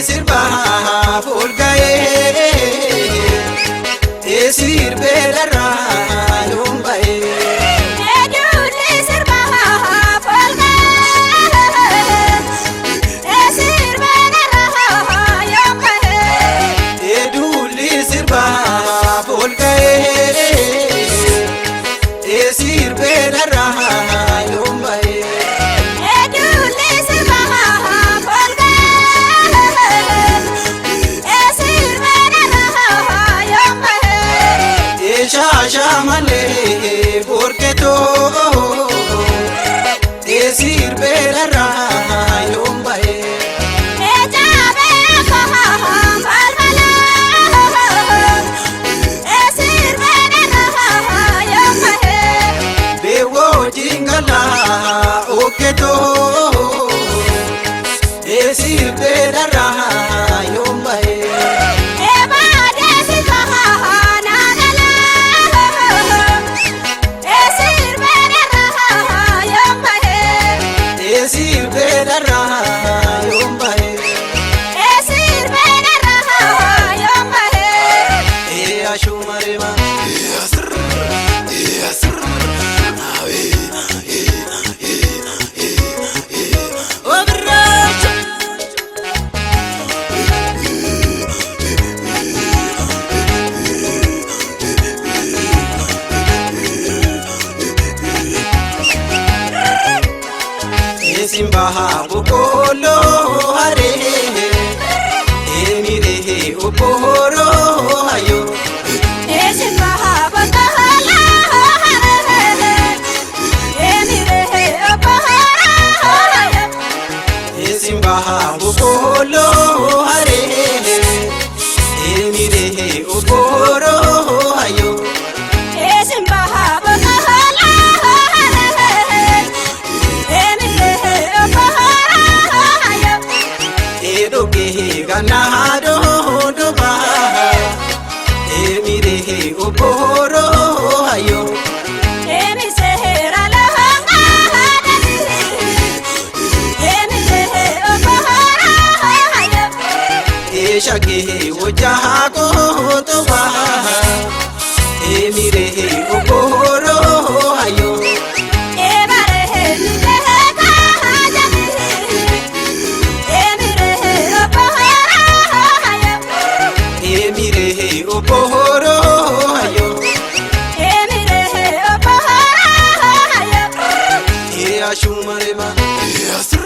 sirba fulgaye esir belarra lumbaye eduli sirba fulgaye esir belarra lumbaye eduli sirba fulgaye esir belarra lumbaye Shamale porketo esir belarra lumbaye ejabe balbala esir belarra lumbaye bewo jingala oketo esir belarra lumbaye esir belarra lumbaye esir belarra lumbaye ashumarema yasr yasr nawe obrach simbaha bukolo hare emire uporo ayo simbaha bukolo hare emire uporo ayo simbaha bukolo hare emire uporo ayo simbaha bukolo ganado doba emire oporo ayo emisehera lahanga emire oporo ayo eshake ojago doba emire oporo ayo oporo ayo emire oporo ayo ashumarema yasr